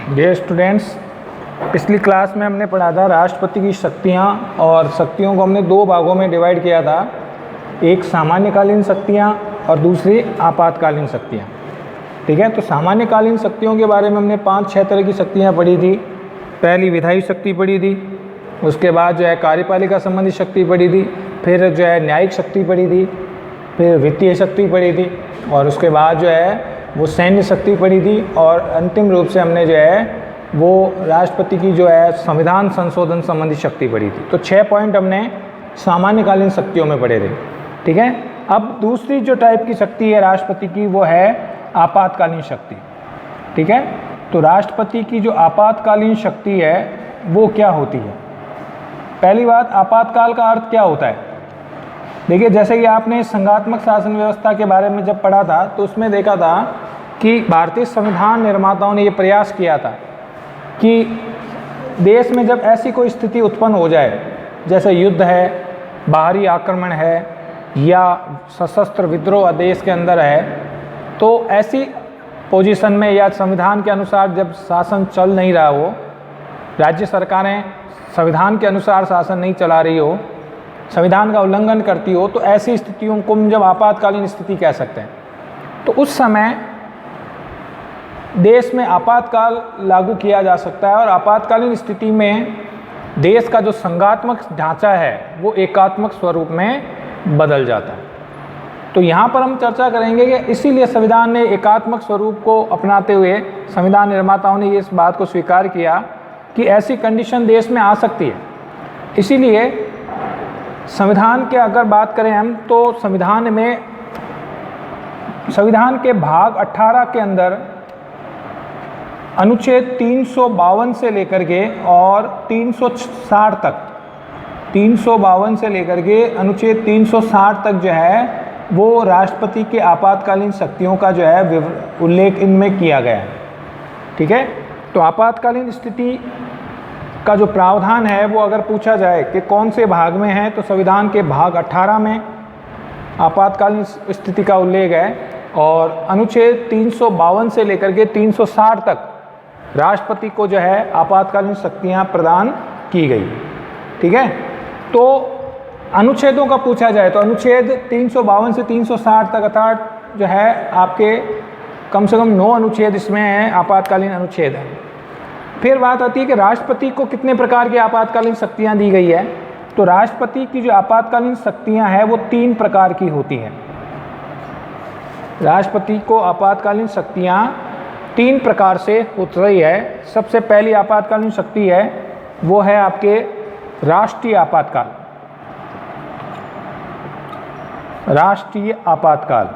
Dear students, पिछली class में हमने पढ़ा था राष्ट्रपति की शक्तियाँ, और शक्तियों को हमने दो भागों में डिवाइड किया था। एक सामान्यकालीन शक्तियाँ और दूसरी आपातकालीन शक्तियाँ। ठीक है, तो सामान्यकालीन शक्तियों के बारे में हमने 5-6 तरह की शक्तियाँ पढ़ी थी। पहली विधायी शक्ति पढ़ी थी, उसके बाद जो है कार्यपालिका संबंधी शक्ति पढ़ी थी, फिर जो है न्यायिक शक्ति पढ़ी थी, फिर वित्तीय शक्ति पढ़ी थी, और उसके बाद जो है वो सैन्य शक्ति पढ़ी थी, और अंतिम रूप से हमने जो है वो राष्ट्रपति की जो है संविधान संशोधन संबंधी शक्ति पढ़ी थी। तो 6 पॉइंट हमने सामान्यकालीन शक्तियों में पढ़े थे। ठीक है, अब दूसरी जो टाइप की शक्ति है राष्ट्रपति की वो है आपातकालीन शक्ति। ठीक है, तो राष्ट्रपति की जो आपातकालीन शक्ति है वो क्या होती है? पहली बात, आपातकाल का अर्थ क्या होता है? देखिए, जैसे कि आपने संघात्मक शासन व्यवस्था के बारे में जब पढ़ा था तो उसमें देखा था कि भारतीय संविधान निर्माताओं ने ये प्रयास किया था कि देश में जब ऐसी कोई स्थिति उत्पन्न हो जाए, जैसे युद्ध है, बाहरी आक्रमण है, या सशस्त्र विद्रोह देश के अंदर है, तो ऐसी पोजीशन में या संविधान के अनुसार जब शासन चल नहीं रहा हो, राज्य सरकारें संविधान के अनुसार शासन नहीं चला रही हो, संविधान का उल्लंघन करती हो, तो ऐसी स्थितियों को हम जब आपातकालीन स्थिति कह सकते हैं। तो उस समय देश में आपातकाल लागू किया जा सकता है, और आपातकालीन स्थिति में देश का जो संघात्मक ढांचा है वो एकात्मक स्वरूप में बदल जाता है। तो यहाँ पर हम चर्चा करेंगे कि इसीलिए संविधान ने एकात्मक स्वरूप को अपनाते हुए संविधान निर्माताओं ने इस बात को स्वीकार किया कि ऐसी कंडीशन देश में आ सकती है। इसीलिए संविधान के अगर बात करें हम, तो संविधान के भाग 18 के अंदर अनुच्छेद 352 से लेकर के और 360 तक, 352 से लेकर के अनुच्छेद 360 तक जो है वो राष्ट्रपति के आपातकालीन शक्तियों का जो है उल्लेख इनमें किया गया है। ठीक है, तो आपातकालीन स्थिति का जो प्रावधान है वो अगर पूछा जाए कि कौन से भाग में है, तो संविधान के भाग 18 में आपातकालीन स्थिति का उल्लेख है, और अनुच्छेद 352 से लेकर के 360 तक राष्ट्रपति को जो है आपातकालीन शक्तियां प्रदान की गई। ठीक है, तो अनुच्छेदों का पूछा जाए तो अनुच्छेद 352 से 360 तक, अर्थात जो है आपके कम से कम 9 अनुच्छेद इसमें हैं, आपातकालीन अनुच्छेद हैं। फिर बात आती है कि राष्ट्रपति को कितने प्रकार की आपातकालीन शक्तियां दी गई है। तो राष्ट्रपति की जो आपातकालीन शक्तियां हैं वो 3 प्रकार की होती हैं। राष्ट्रपति को आपातकालीन शक्तियां 3 प्रकार से होती रही है। सबसे पहली आपातकालीन शक्ति है वो है आपके राष्ट्रीय आपातकाल। राष्ट्रीय आपातकाल,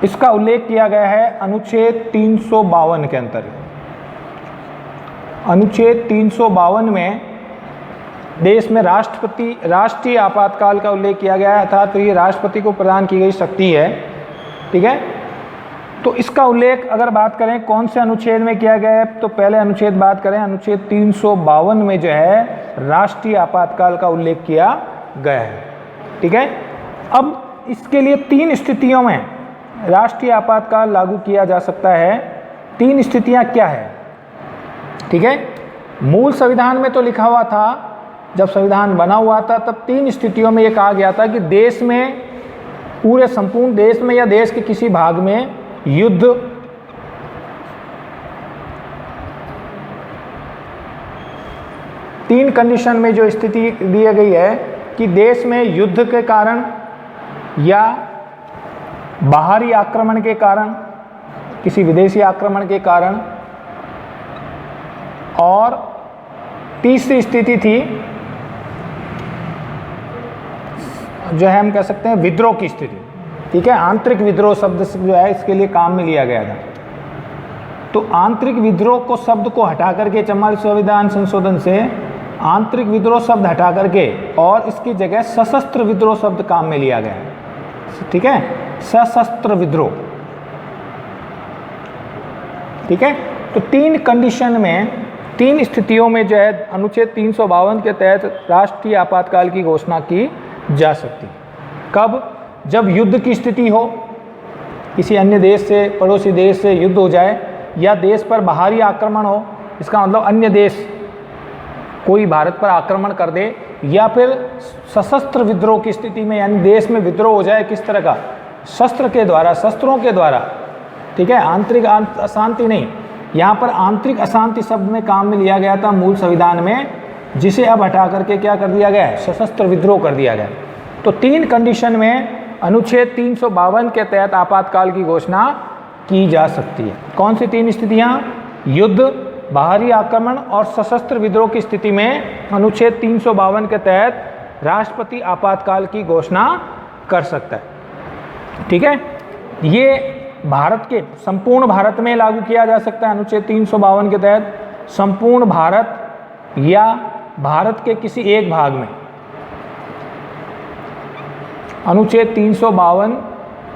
इसका उल्लेख किया गया है अनुच्छेद 352 के अंतर्गत। अनुच्छेद 352 में देश में राष्ट्रीय आपातकाल का उल्लेख किया गया है, अर्थात ये राष्ट्रपति को प्रदान की गई शक्ति है। ठीक है, तो इसका उल्लेख अगर बात करें कौन से अनुच्छेद में किया गया है, तो पहले अनुच्छेद बात करें, अनुच्छेद 352 में जो है राष्ट्रीय आपातकाल का उल्लेख किया गया है। ठीक है, अब इसके लिए 3 स्थितियों में राष्ट्रीय आपातकाल लागू किया जा सकता है। 3 स्थितियां क्या है? ठीक है, मूल संविधान में तो लिखा हुआ था, जब संविधान बना हुआ था तब 3 स्थितियों में ये कहा गया था कि देश में, पूरे संपूर्ण देश में या देश के किसी भाग में युद्ध, तीन कंडीशन में जो स्थिति दी गई है कि देश में युद्ध के कारण या बाहरी आक्रमण के कारण, किसी विदेशी आक्रमण के कारण, और तीसरी स्थिति थी जो है हम कह सकते हैं विद्रोह की स्थिति। ठीक है, आंतरिक विद्रोह शब्द जो है इसके लिए काम में लिया गया था। तो आंतरिक विद्रोह को शब्द को हटा करके 44 संविधान संशोधन से आंतरिक विद्रोह शब्द हटा करके और इसकी जगह सशस्त्र विद्रोह शब्द काम में लिया गया है। ठीक है, सशस्त्र विद्रोह। ठीक है, तो 3 कंडीशन में, 3 स्थितियों में जो है अनुच्छेद 352 के तहत राष्ट्रीय आपातकाल की घोषणा की जा सकती है। कब? जब युद्ध की स्थिति हो, किसी अन्य देश से, पड़ोसी देश से युद्ध हो जाए या देश पर बाहरी आक्रमण हो, इसका मतलब अन्य देश कोई भारत पर आक्रमण कर दे, या फिर सशस्त्र विद्रोह की स्थिति में, यानी देश में विद्रोह हो जाए, किस तरह का, शस्त्रों के द्वारा, ठीक है, आंतरिक अशांति नहीं। यहाँ पर आंतरिक अशांति शब्द में काम में लिया गया था मूल संविधान में, जिसे अब हटा करके क्या कर दिया गया है, सशस्त्र विद्रोह कर दिया गया। तो 3 कंडीशन में अनुच्छेद 352 के तहत आपातकाल की घोषणा की जा सकती है। कौन सी 3 स्थितियाँ? युद्ध, बाहरी आक्रमण और सशस्त्र विद्रोह की स्थिति में अनुच्छेद 352 के तहत राष्ट्रपति आपातकाल की घोषणा कर सकता है। ठीक है, ये भारत के संपूर्ण भारत में लागू किया जा सकता है अनुच्छेद 352 के तहत, संपूर्ण भारत या भारत के किसी एक भाग में अनुच्छेद 352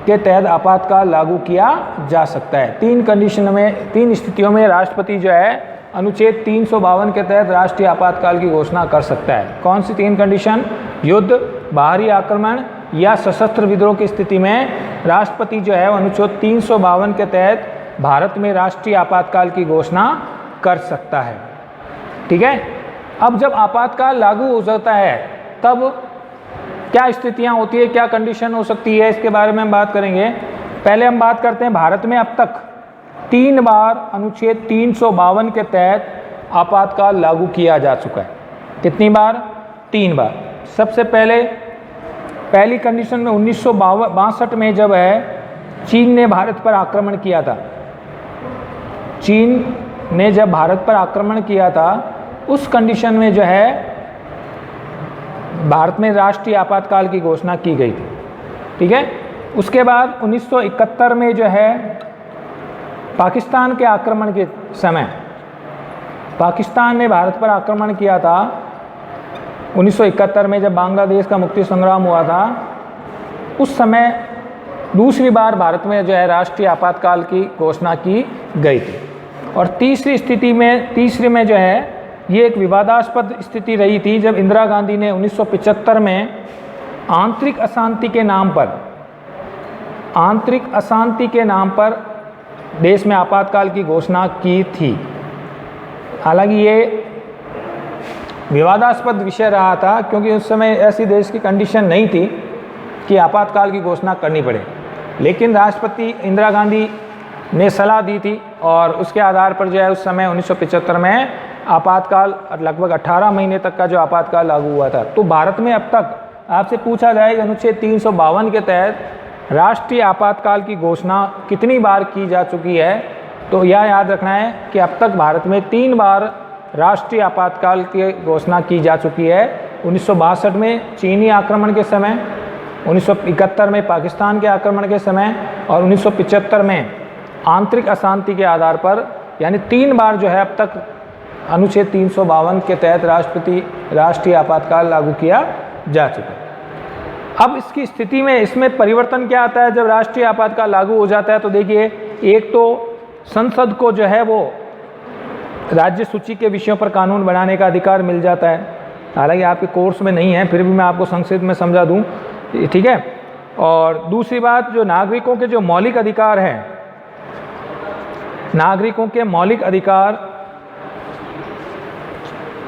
के तहत आपातकाल लागू किया जा सकता है। 3 कंडीशन में, 3 स्थितियों में राष्ट्रपति जो है अनुच्छेद 352 के तहत राष्ट्रीय आपातकाल की घोषणा कर सकता है। कौन सी 3 कंडीशन? युद्ध, बाहरी आक्रमण या सशस्त्र विद्रोह की स्थिति में राष्ट्रपति जो है अनुच्छेद 352 के तहत भारत में राष्ट्रीय आपातकाल की घोषणा कर सकता है। ठीक है, अब जब आपातकाल लागू हो जाता है तब क्या स्थितियां होती है, क्या कंडीशन हो सकती है, इसके बारे में हम बात करेंगे। पहले हम बात करते हैं, भारत में अब तक 3 बार अनुच्छेद 352 के तहत आपातकाल लागू किया जा चुका है। कितनी बार? 3 बार। सबसे पहले पहली कंडीशन में 1962 में जब है चीन ने भारत पर आक्रमण किया था, चीन ने जब भारत पर आक्रमण किया था उस कंडीशन में जो है भारत में राष्ट्रीय आपातकाल की घोषणा की गई थी। ठीक है, उसके बाद 1971 में जो है पाकिस्तान के आक्रमण के समय, पाकिस्तान ने भारत पर आक्रमण किया था 1971 में जब बांग्लादेश का मुक्ति संग्राम हुआ था, उस समय दूसरी बार भारत में जो है राष्ट्रीय आपातकाल की घोषणा की गई थी। और तीसरी में जो है ये एक विवादास्पद स्थिति रही थी जब इंदिरा गांधी ने 1975 में आंतरिक अशांति के नाम पर देश में आपातकाल की घोषणा की थी। हालांकि ये विवादास्पद विषय रहा था क्योंकि उस समय ऐसी देश की कंडीशन नहीं थी कि आपातकाल की घोषणा करनी पड़े, लेकिन राष्ट्रपति इंदिरा गांधी ने सलाह दी थी और उसके आधार पर जो है उस समय 1975 में आपातकाल लगभग 18 महीने तक का जो आपातकाल लागू हुआ था। तो भारत में अब तक आपसे पूछा जाए कि अनुच्छेद 352 के तहत राष्ट्रीय आपातकाल की घोषणा कितनी बार की जा चुकी है, तो यह याद रखना है कि अब तक भारत में 3 बार राष्ट्रीय आपातकाल की घोषणा की जा चुकी है। 1962 में चीनी आक्रमण के समय, 1971 में पाकिस्तान के आक्रमण के समय और 1975 में आंतरिक अशांति के आधार पर, यानी 3 बार जो है अब तक अनुच्छेद 352 के तहत राष्ट्रीय आपातकाल लागू किया जा चुका है। अब इसकी स्थिति में इसमें परिवर्तन क्या आता है जब राष्ट्रीय आपातकाल लागू हो जाता है? तो देखिए, एक तो संसद को जो है वो राज्य सूची के विषयों पर कानून बनाने का अधिकार मिल जाता है। हालांकि आपके कोर्स में नहीं है, फिर भी मैं आपको संक्षिप्त में समझा दूं, ठीक है। और दूसरी बात, जो नागरिकों के जो मौलिक अधिकार हैं, नागरिकों के मौलिक अधिकार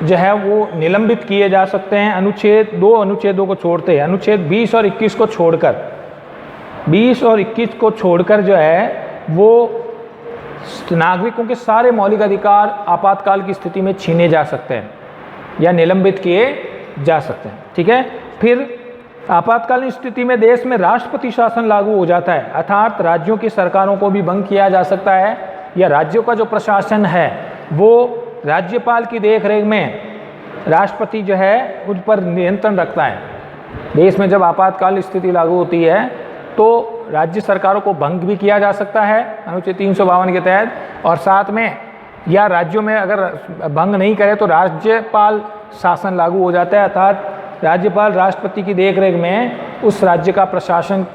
जो है वो निलंबित किए जा सकते हैं अनुच्छेदों को छोड़ते हैं, अनुच्छेद 20 और 21 को छोड़कर, 20 और 21 को छोड़कर जो है वो नागरिकों के सारे मौलिक अधिकार आपातकाल की स्थिति में छीने जा सकते हैं या निलंबित किए जा सकते हैं। ठीक है, फिर आपातकालीन स्थिति में देश में राष्ट्रपति शासन लागू हो जाता है, अर्थात राज्यों की सरकारों को भी भंग किया जा सकता है या राज्यों का जो प्रशासन है वो राज्यपाल की देखरेख में राष्ट्रपति जो है उन पर नियंत्रण रखता है। देश में जब आपातकाल स्थिति लागू होती है तो राज्य सरकारों को भंग भी किया जा सकता है अनुच्छेद 352 के तहत, और साथ में या राज्यों में अगर भंग नहीं करे तो राज्यपाल शासन लागू हो जाता है, अर्थात राज्यपाल राष्ट्रपति की देखरेख में उस राज्य का प्रशासन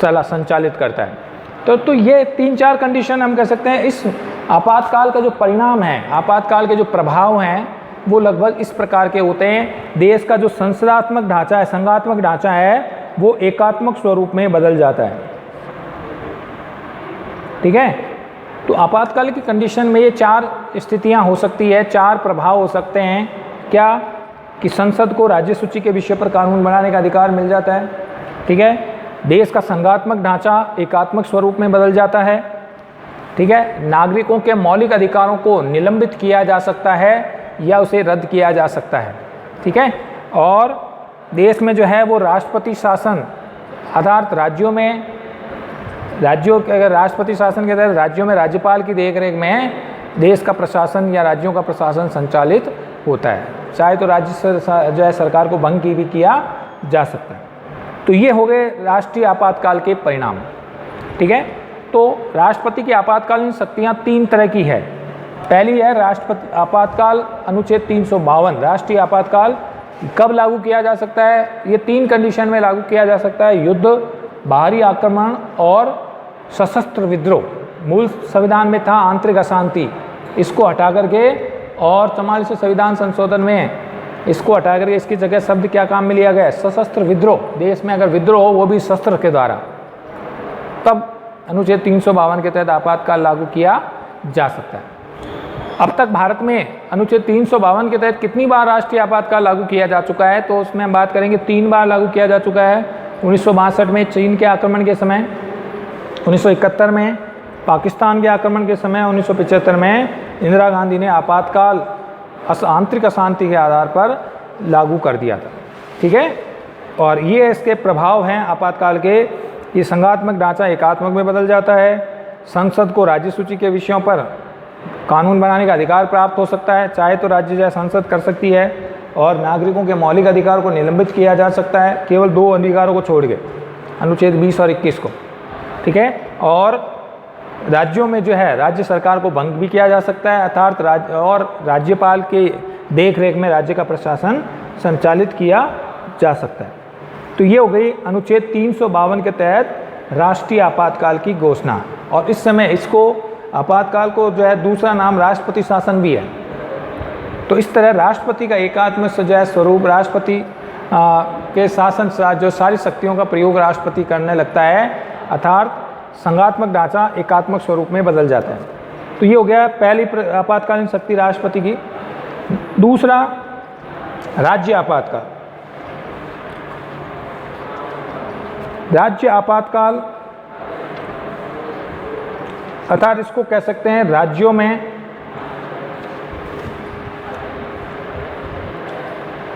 संचालित करता है। तो ये 3-4 कंडीशन हम कह सकते हैं। इस आपातकाल का जो परिणाम है, आपातकाल के जो प्रभाव हैं वो लगभग इस प्रकार के होते हैं। देश का जो संसदात्मक ढांचा है, संघात्मक ढांचा है, वो एकात्मक स्वरूप में बदल जाता है। ठीक है। तो आपातकाल की कंडीशन में ये 4 स्थितियां हो सकती है, 4 प्रभाव हो सकते हैं। क्या कि संसद को राज्य सूची के विषय पर कानून बनाने का अधिकार मिल जाता है, ठीक है। देश का संघात्मक ढांचा एकात्मक स्वरूप में बदल जाता है, ठीक है। नागरिकों के मौलिक अधिकारों को निलंबित किया जा सकता है या उसे रद्द किया जा सकता है, ठीक है। और देश में जो है वो राष्ट्रपति शासन अर्थात राज्यों के अगर राष्ट्रपति शासन के तहत राज्यों में राज्यपाल की देखरेख में देश का प्रशासन या राज्यों का प्रशासन संचालित होता है। चाहे तो राज्य जो है सरकार को भंग भी किया जा सकता है। तो ये हो गए राष्ट्रीय आपातकाल के परिणाम, ठीक है। तो राष्ट्रपति की आपातकालीन शक्तियाँ 3 तरह की है। पहली है राष्ट्रपति आपातकाल अनुच्छेद 352। राष्ट्रीय आपातकाल कब लागू किया जा सकता है? ये 3 कंडीशन में लागू किया जा सकता है: युद्ध, बाहरी आक्रमण और सशस्त्र विद्रोह। मूल संविधान में था आंतरिक अशांति, इसको हटा करके और 44वें संविधान संशोधन में इसको हटा करके इसकी जगह शब्द क्या काम में लिया गया? सशस्त्र विद्रोह। देश में अगर विद्रोह हो वो भी शस्त्र के द्वारा, तब अनुच्छेद 352 के तहत आपातकाल लागू किया जा सकता है। अब तक भारत में अनुच्छेद 352 के तहत कितनी बार राष्ट्रीय आपातकाल लागू किया जा चुका है? तो उसमें हम बात करेंगे 3 बार लागू किया जा चुका है। 1962 में चीन के आक्रमण के समय, 1971 में पाकिस्तान के आक्रमण के समय, 1975 में इंदिरा गांधी ने आपातकाल आंतरिक अशांति के आधार पर लागू कर दिया था, ठीक है। और ये इसके प्रभाव हैं आपातकाल के। ये संघात्मक ढांचा एकात्मक में बदल जाता है, संसद को राज्य सूची के विषयों पर कानून बनाने का अधिकार प्राप्त हो सकता है, चाहे तो राज्य जो है संसद कर सकती है, और नागरिकों के मौलिक अधिकार को निलंबित किया जा सकता है, केवल 2 अधिकारों को छोड़ के, अनुच्छेद 20 और 21 को, ठीक है। और राज्यों में जो है राज्य सरकार को भंग भी किया जा सकता है, अर्थात राज्यपाल के देखरेख में राज्य का प्रशासन संचालित किया जा सकता है। तो ये हो गई अनुच्छेद 352 के तहत राष्ट्रीय आपातकाल की घोषणा। और इस समय इसको आपातकाल को जो है दूसरा नाम राष्ट्रपति शासन भी है। तो इस तरह राष्ट्रपति का एकात्म जो है स्वरूप, राष्ट्रपति के शासन जो सारी शक्तियों का प्रयोग राष्ट्रपति करने लगता है, अर्थात संघात्मक ढांचा एकात्मक स्वरूप में बदल जाता है। तो ये हो गया पहली आपातकालीन शक्ति राष्ट्रपति की। दूसरा राज्य आपातकाल। राज्य आपातकाल अर्थात इसको कह सकते हैं राज्यों में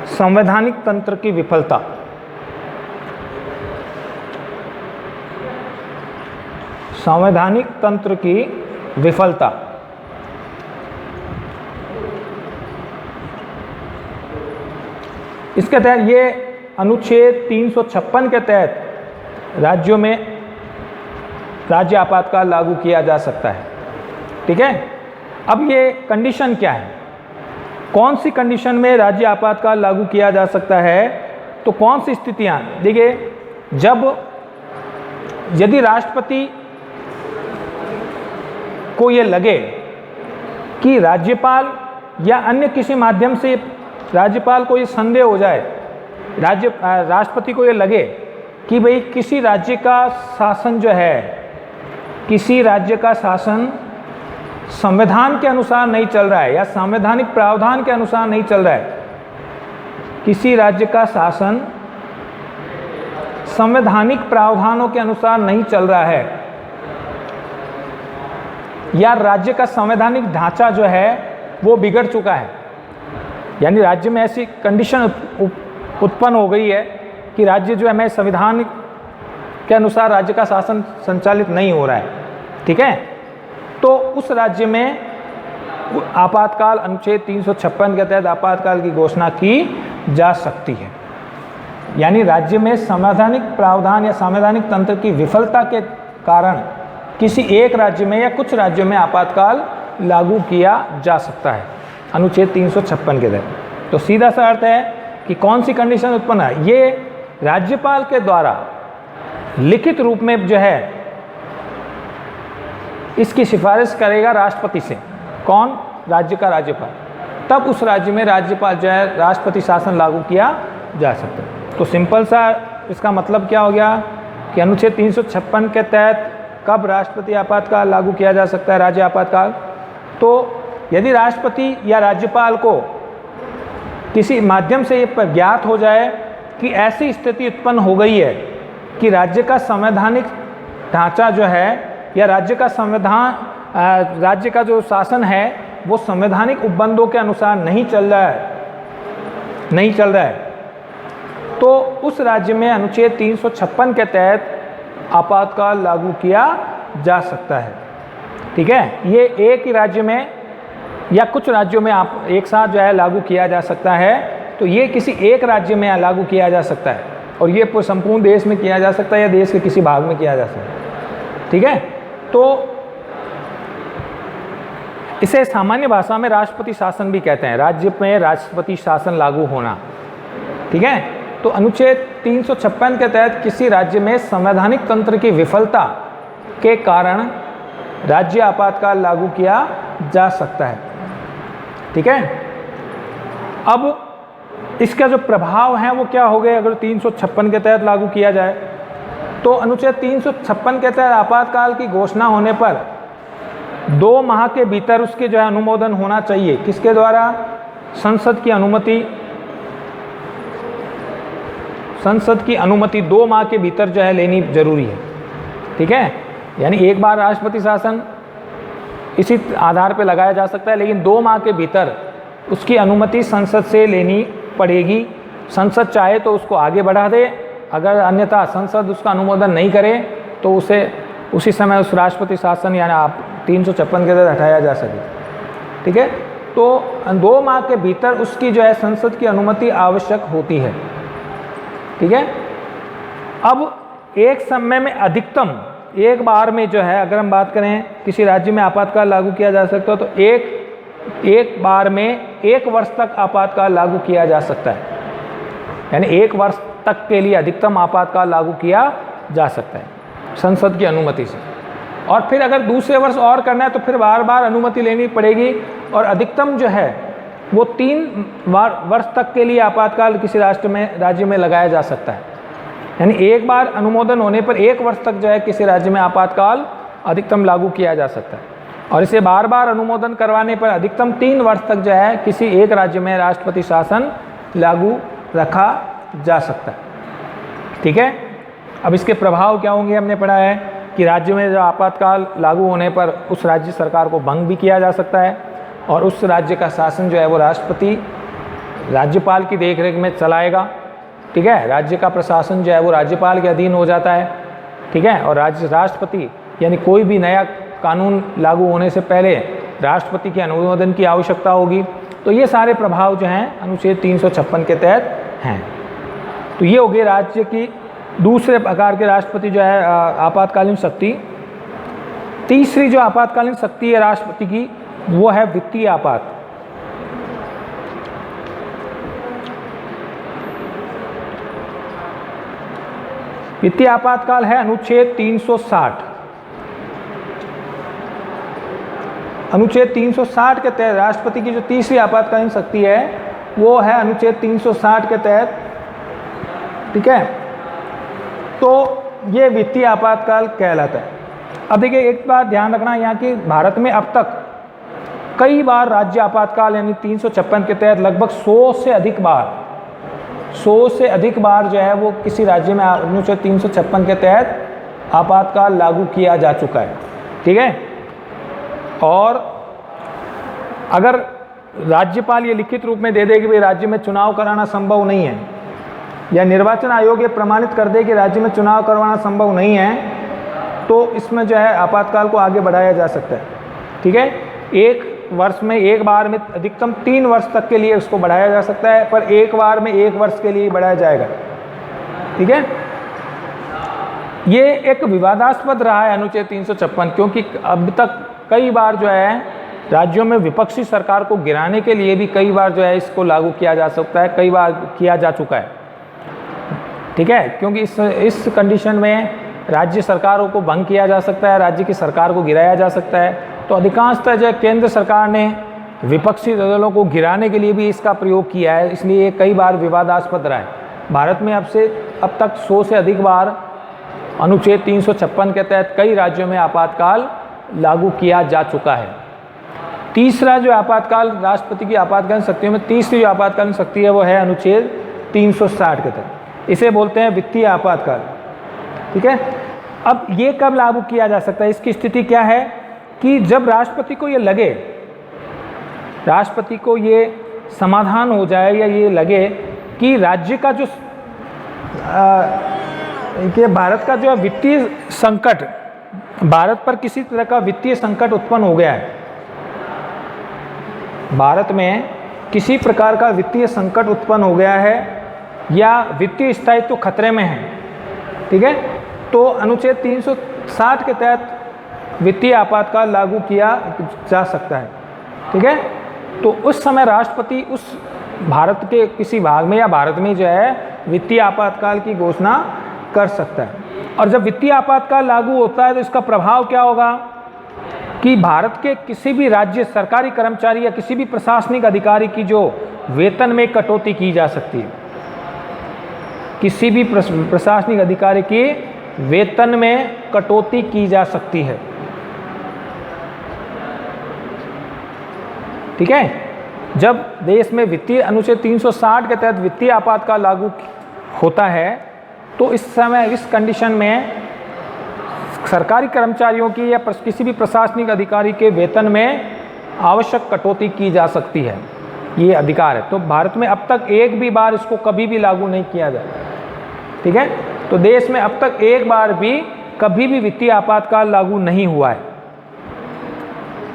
संवैधानिक तंत्र की विफलता। संवैधानिक तंत्र की विफलता। इसके तहत ये अनुच्छेद 356 के तहत राज्यों में राज्य आपातकाल लागू किया जा सकता है, ठीक है। अब ये कंडीशन क्या है? कौन सी कंडीशन में राज्य आपातकाल लागू किया जा सकता है? तो कौन सी स्थितियां? देखिए, यदि राष्ट्रपति को ये लगे कि राज्यपाल या अन्य किसी माध्यम से राज्यपाल को ये संदेह हो जाए, राष्ट्रपति को ये लगे कि भाई किसी राज्य का शासन जो है, किसी राज्य का शासन संविधान के अनुसार नहीं चल रहा है या संवैधानिक प्रावधान के अनुसार नहीं चल रहा है, किसी राज्य का शासन संवैधानिक प्रावधानों के अनुसार नहीं चल रहा है, या राज्य का संवैधानिक ढांचा जो है वो बिगड़ चुका है, यानी राज्य में ऐसी कंडीशन उत्पन्न हो गई है कि राज्य जो है मैं संविधान के अनुसार राज्य का शासन संचालित नहीं हो रहा है, ठीक है। तो उस राज्य में आपातकाल अनुच्छेद 356 के तहत आपातकाल की घोषणा की जा सकती है। यानी राज्य में संवैधानिक प्रावधान या संवैधानिक तंत्र की विफलता के कारण किसी एक राज्य में या कुछ राज्यों में आपातकाल लागू किया जा सकता है अनुच्छेद 356 के तहत। तो सीधा सा अर्थ है कि कौन सी कंडीशन उत्पन्न है? ये राज्यपाल के द्वारा लिखित रूप में जो है इसकी सिफारिश करेगा राष्ट्रपति से। कौन? राज्य का राज्यपाल। तब उस राज्य में राज्यपाल जो है राष्ट्रपति शासन लागू किया जा सकता है। तो सिंपल सा इसका मतलब क्या हो गया कि अनुच्छेद 356 के तहत कब राष्ट्रपति आपातकाल लागू किया जा सकता है, राज्य आपातकाल? तो यदि राष्ट्रपति या राज्यपाल को किसी माध्यम से ये ज्ञात हो जाए कि ऐसी स्थिति उत्पन्न हो गई है कि राज्य का संवैधानिक ढांचा जो है या राज्य का संविधान, राज्य का जो शासन है वो संवैधानिक उपबंधों के अनुसार नहीं चल रहा है, तो उस राज्य में अनुच्छेद 356 के तहत आपातकाल लागू किया जा सकता है। ठीक है, ये एक ही राज्य में या कुछ राज्यों में आप एक साथ जो है लागू किया जा सकता है, तो ये किसी एक राज्य में लागू किया जा सकता है और ये संपूर्ण देश में किया जा सकता है या देश के किसी भाग में किया जा सकता है। ठीक है, तो इसे सामान्य भाषा में राष्ट्रपति शासन भी कहते हैं, राज्य में राष्ट्रपति शासन लागू होना। ठीक है, तो अनुच्छेद 356 के तहत किसी राज्य में संवैधानिक तंत्र की विफलता के कारण राज्य आपातकाल लागू किया जा सकता है। ठीक है, अब इसका जो प्रभाव है वो क्या हो गए अगर 356 के तहत लागू किया जाए? तो अनुच्छेद 356 के तहत आपातकाल की घोषणा होने पर 2 माह के भीतर उसके जो है अनुमोदन होना चाहिए। किसके द्वारा? संसद की अनुमति 2 माह के भीतर जो है लेनी जरूरी है। ठीक है, यानी एक बार राष्ट्रपति शासन इसी आधार पर लगाया जा सकता है, लेकिन 2 माह के भीतर उसकी अनुमति संसद से लेनी पड़ेगी। संसद चाहे तो उसको आगे बढ़ा दे, अगर अन्यथा संसद उसका अनुमोदन नहीं करे तो उसे उसी समय उस राष्ट्रपति शासन यानी आप 356 के तहत हटाया जा सके। ठीक है, तो 2 माह के भीतर उसकी जो है संसद की अनुमति आवश्यक होती है। ठीक है, अब एक समय में अधिकतम एक बार में जो है अगर हम बात करें किसी राज्य में आपातकाल लागू किया जा सकता है, तो एक बार में 1 वर्ष तक आपातकाल लागू किया जा सकता है, यानी 1 वर्ष तक के लिए अधिकतम आपातकाल लागू किया जा सकता है संसद की अनुमति से। और फिर अगर दूसरे वर्ष और करना है तो फिर बार बार अनुमति लेनी पड़ेगी और अधिकतम जो है वो 3 वर्ष तक के लिए आपातकाल किसी राज्य में लगाया जा सकता है। यानी एक बार अनुमोदन होने पर 1 वर्ष तक जो है किसी राज्य में आपातकाल अधिकतम लागू किया जा सकता है और इसे बार बार अनुमोदन करवाने पर अधिकतम 3 वर्ष तक जो है किसी एक राज्य में राष्ट्रपति शासन लागू रखा जा सकता है। ठीक है, अब इसके प्रभाव क्या होंगे? हमने पढ़ा है कि राज्य में जो आपातकाल लागू होने पर उस राज्य सरकार को भंग भी किया जा सकता है और उस राज्य का शासन जो है वो राष्ट्रपति राज्यपाल की देखरेख में चलाएगा। ठीक है, राज्य का प्रशासन जो है वो राज्यपाल के अधीन हो जाता है। ठीक है, और राष्ट्रपति यानी कोई भी नया कानून लागू होने से पहले राष्ट्रपति के अनुमोदन की आवश्यकता होगी। तो ये सारे प्रभाव जो हैं अनुच्छेद 356 के तहत हैं। तो ये हो गए राज्य की दूसरे प्रकार के राष्ट्रपति जो है आपातकालीन शक्ति। तीसरी जो आपातकालीन शक्ति है राष्ट्रपति की वो है वित्तीय आपात। वित्तीय आपातकाल है अनुच्छेद 360। अनुच्छेद 360 के तहत राष्ट्रपति की जो तीसरी आपातकालीन शक्ति है वो है अनुच्छेद 360 के तहत। ठीक है, तो ये वित्तीय आपातकाल कहलाता है। अब देखिए एक बात ध्यान रखना यहाँ कि भारत में अब तक कई बार राज्य आपातकाल यानी 356 के तहत लगभग 100 से अधिक बार जो है वो किसी राज्य में अनुच्छेद 356 के तहत आपातकाल लागू किया जा चुका है। ठीक है, और अगर राज्यपाल ये लिखित रूप में दे दे कि भाई राज्य में चुनाव कराना संभव नहीं है या निर्वाचन आयोग ये प्रमाणित कर दे कि राज्य में चुनाव करवाना संभव नहीं है, तो इसमें जो है आपातकाल को आगे बढ़ाया जा सकता है। ठीक है, 1 वर्ष में एक बार में अधिकतम 3 वर्ष तक के लिए उसको बढ़ाया जा सकता है, पर एक बार में 1 वर्ष के लिए बढ़ाया जाएगा। ठीक है, ये एक विवादास्पद रहा है अनुच्छेद 356, क्योंकि अब तक कई बार जो है राज्यों में विपक्षी सरकार को गिराने के लिए भी कई बार जो है इसको लागू किया जा सकता है, कई बार किया जा चुका है। ठीक है, क्योंकि इस कंडीशन में राज्य सरकारों को भंग किया जा सकता है, राज्य की सरकार को गिराया जा सकता है। तो अधिकांशतः जो केंद्र सरकार ने विपक्षी दलों को गिराने के लिए भी इसका प्रयोग किया है, इसलिए ये कई बार विवादास्पद रहा है। भारत में अब तक 100 से अधिक बार अनुच्छेद 356 के तहत कई राज्यों में आपातकाल लागू किया जा चुका है। तीसरा जो आपातकाल, राष्ट्रपति की आपातकालीन शक्तियों में तीसरी जो आपातकालीन शक्ति है वो है अनुच्छेद 360 के तहत। इसे बोलते हैं वित्तीय आपातकाल। ठीक है, अब ये कब लागू किया जा सकता है, इसकी स्थिति क्या है कि जब राष्ट्रपति को ये लगे, राष्ट्रपति को ये समाधान हो जाए या ये लगे कि राज्य का जो कि भारत का जो वित्तीय संकट, भारत पर किसी तरह का वित्तीय संकट उत्पन्न हो गया है, भारत में किसी प्रकार का वित्तीय संकट उत्पन्न हो गया है या वित्तीय स्थायित्व तो खतरे में है, ठीक है, तो अनुच्छेद 360 के तहत वित्तीय आपातकाल लागू किया जा सकता है। ठीक है, तो उस समय राष्ट्रपति उस भारत के किसी भाग में या भारत में जो है वित्तीय आपातकाल की घोषणा कर सकता है। और जब वित्तीय आपातकाल लागू होता है तो इसका प्रभाव क्या होगा कि भारत के किसी भी राज्य सरकारी कर्मचारी या किसी भी प्रशासनिक अधिकारी की जो वेतन में कटौती की जा सकती है, किसी भी प्रशासनिक अधिकारी की वेतन में कटौती की जा सकती है। ठीक है, जब देश में वित्तीय अनुच्छेद 360 के तहत वित्तीय आपातकाल लागू होता है तो इस समय इस कंडीशन में सरकारी कर्मचारियों की या किसी भी प्रशासनिक अधिकारी के वेतन में आवश्यक कटौती की जा सकती है, ये अधिकार है। तो भारत में अब तक एक भी बार इसको कभी भी लागू नहीं किया गया। ठीक है, तो देश में अब तक एक बार भी कभी भी वित्तीय आपातकाल लागू नहीं हुआ है।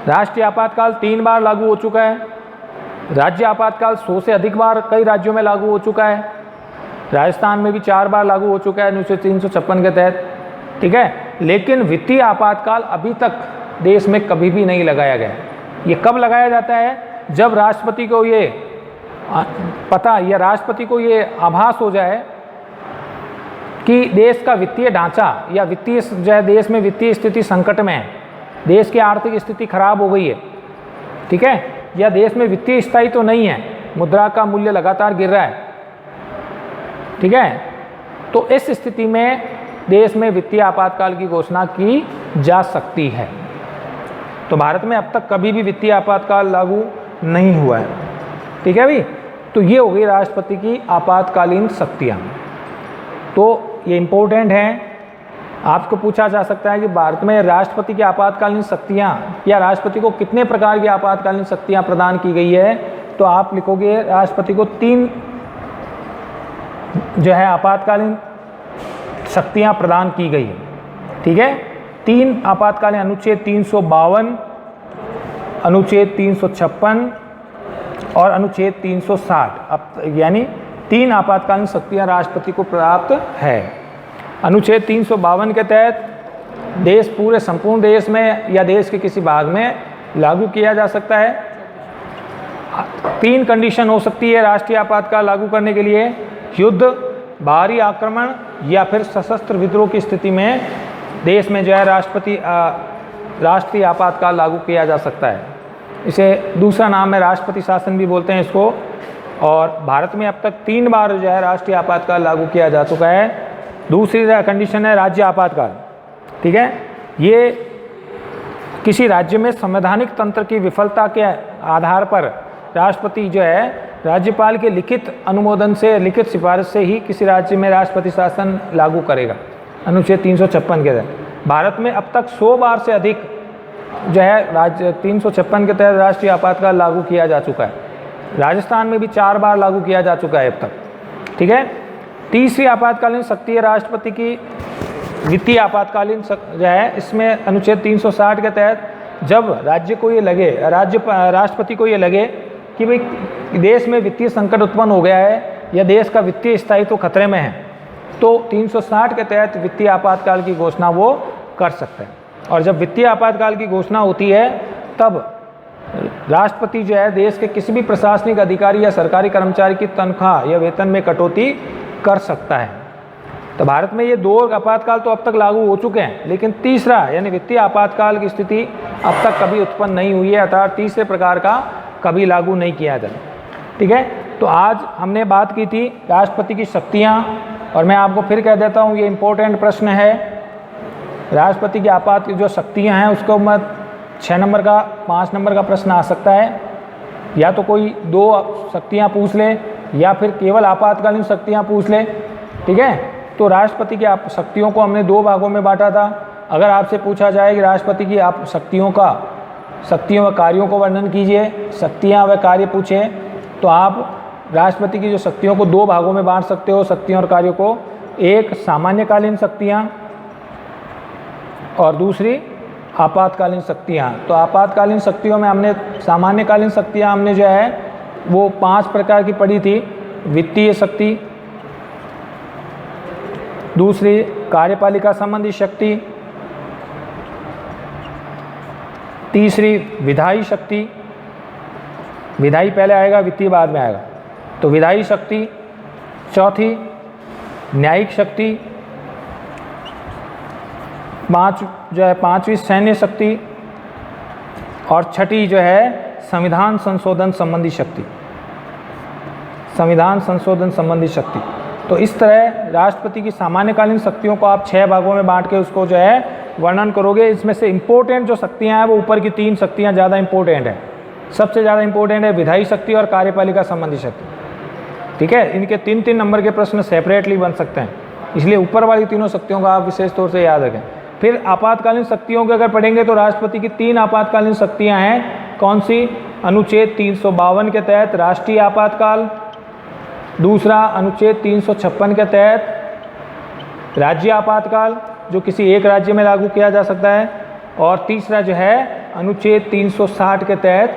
राष्ट्रीय आपातकाल 3 बार लागू हो चुका है, राज्य आपातकाल 100 से अधिक बार कई राज्यों में लागू हो चुका है, राजस्थान में भी 4 बार लागू हो चुका है अनुच्छेद 356 के तहत। ठीक है, लेकिन वित्तीय आपातकाल अभी तक देश में कभी भी नहीं लगाया गया। ये कब लगाया जाता है, जब राष्ट्रपति को ये पता या राष्ट्रपति को ये आभास हो जाए कि देश का वित्तीय ढांचा या वित्तीय जो है देश में वित्तीय स्थिति संकट में है, देश की आर्थिक स्थिति खराब हो गई है। ठीक है, या देश में वित्तीय स्थायित्व तो नहीं है, मुद्रा का मूल्य लगातार गिर रहा है। ठीक है, तो इस स्थिति में देश में वित्तीय आपातकाल की घोषणा की जा सकती है। तो भारत में अब तक कभी भी वित्तीय आपातकाल लागू नहीं हुआ है। ठीक है भाई, तो ये हो गई राष्ट्रपति की आपातकालीन शक्तियाँ। तो ये इम्पोर्टेंट है, आपको पूछा जा सकता है कि भारत में राष्ट्रपति की आपातकालीन शक्तियाँ या राष्ट्रपति को कितने प्रकार की आपातकालीन शक्तियाँ प्रदान की गई है। तो आप लिखोगे राष्ट्रपति को 3 जो है आपातकालीन शक्तियाँ प्रदान की गई है। ठीक है, 3 आपातकालीन, अनुच्छेद 352, अनुच्छेद 356 और अनुच्छेद 360। अब यानी 3 आपातकालीन शक्तियाँ राष्ट्रपति को प्राप्त है। अनुच्छेद 352 के तहत देश पूरे संपूर्ण देश में या देश के किसी भाग में लागू किया जा सकता है। 3 कंडीशन हो सकती है राष्ट्रीय आपातकाल लागू करने के लिए: युद्ध, बाहरी आक्रमण या फिर सशस्त्र विद्रोह की स्थिति में देश में जो है राष्ट्रीय आपातकाल लागू किया जा सकता है। इसे दूसरा नाम है राष्ट्रपति शासन भी बोलते हैं इसको। और भारत में अब तक 3 बार जो है राष्ट्रीय आपातकाल लागू किया जा चुका है। दूसरी कंडीशन है राज्य आपातकाल। ठीक है, ये किसी राज्य में संवैधानिक तंत्र की विफलता के आधार पर राष्ट्रपति जो है राज्यपाल के लिखित अनुमोदन से, लिखित सिफारिश से ही किसी राज्य में राष्ट्रपति शासन लागू करेगा, अनुच्छेद 356 के तहत। भारत में अब तक 100 बार से अधिक जो है राज्य 356 के तहत राष्ट्रीय आपातकाल लागू किया जा चुका है। राजस्थान में भी 4 बार लागू किया जा चुका है अब तक। ठीक है, तीसरी आपातकालीन शक्ति है राष्ट्रपति की वित्तीय आपातकालीन जो है, इसमें अनुच्छेद 360 के तहत जब राज्य को ये लगे, राष्ट्रपति को ये लगे कि भाई देश में वित्तीय संकट उत्पन्न हो गया है या देश का वित्तीय स्थायित्व खतरे में है, तो 360 के तहत वित्तीय आपातकाल की घोषणा वो कर सकता है। और जब वित्तीय आपातकाल की घोषणा होती है तब राष्ट्रपति जो है देश के किसी भी प्रशासनिक अधिकारी या सरकारी कर्मचारी की तनख्वाह या वेतन में कटौती कर सकता है। तो भारत में ये 2 आपातकाल तो अब तक लागू हो चुके हैं, लेकिन तीसरा यानी वित्तीय आपातकाल की स्थिति अब तक कभी उत्पन्न नहीं हुई है, अर्थात तीसरे प्रकार का कभी लागू नहीं किया जाए। ठीक है, तो आज हमने बात की थी राष्ट्रपति की शक्तियाँ, और मैं आपको फिर कह देता हूँ ये इम्पोर्टेंट प्रश्न है राष्ट्रपति की आपात जो शक्तियाँ हैं उसको मैं 6 नंबर का 5 नंबर का प्रश्न आ सकता है, या तो कोई 2 शक्तियाँ पूछ ले या फिर केवल आपातकालीन शक्तियाँ पूछ ले। ठीक है, तो राष्ट्रपति की शक्तियों को हमने 2 भागों में बांटा था। अगर आपसे पूछा जाए कि राष्ट्रपति की आप शक्तियों व कार्यों को वर्णन कीजिए, शक्तियाँ व कार्य पूछे, तो आप राष्ट्रपति की जो शक्तियों को 2 भागों में बांट सकते हो, शक्तियों और कार्यों को। एक सामान्यकालीन शक्तियाँ और दूसरी आपातकालीन शक्तियाँ। तो आपातकालीन शक्तियों में हमने सामान्यकालीन शक्तियाँ हमने जो है वो 5 प्रकार की पढ़ी थी। वित्तीय शक्ति, दूसरी कार्यपालिका संबंधी शक्ति, तीसरी विधायी शक्ति, विधायी पहले आएगा वित्तीय बाद में आएगा, तो विधायी शक्ति, चौथी न्यायिक शक्ति, 5वीं सैन्य शक्ति, और छठी जो है संविधान संशोधन संबंधी शक्ति, संविधान संशोधन संबंधी शक्ति। तो इस तरह राष्ट्रपति की सामान्यकालीन शक्तियों को आप 6 भागों में बांट के उसको जो है वर्णन करोगे। इसमें से इम्पोर्टेंट जो शक्तियाँ हैं वो ऊपर की 3 शक्तियाँ ज़्यादा इम्पोर्टेंट है। सबसे ज़्यादा इम्पोर्टेंट है विधायी शक्ति और कार्यपालिका संबंधी शक्ति। ठीक है, इनके 3-3 नंबर के प्रश्न सेपरेटली बन सकते हैं, इसलिए ऊपर वाली तीनों शक्तियों का आप विशेष तौर से याद रखें। फिर आपातकालीन शक्तियों के अगर पढ़ेंगे तो राष्ट्रपति की 3 आपातकालीन शक्तियाँ हैं। कौन सी? अनुच्छेद 352 के तहत राष्ट्रीय आपातकाल, दूसरा अनुच्छेद 356 के तहत राज्य आपातकाल जो किसी एक राज्य में लागू किया जा सकता है, और तीसरा जो है अनुच्छेद 360 के तहत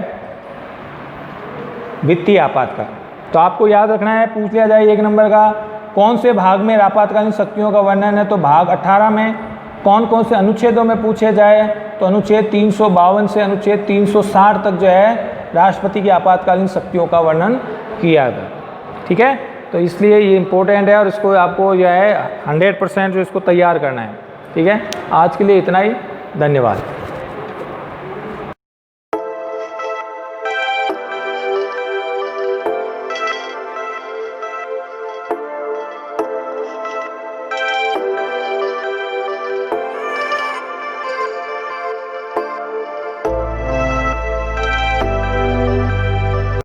वित्तीय आपातकाल। तो आपको याद रखना है, पूछ लिया जाए 1 नंबर का कौन से भाग में आपातकालीन शक्तियों का वर्णन है, तो भाग 18 में। कौन कौन से अनुच्छेदों में पूछे जाए, तो अनुच्छेद 352 से अनुच्छेद 360 तक जो है राष्ट्रपति की आपातकालीन शक्तियों का वर्णन किया गया। ठीक है, तो इसलिए ये इम्पोर्टेंट है और इसको आपको जो है 100% जो इसको तैयार करना है। ठीक है, आज के लिए इतना ही, धन्यवाद।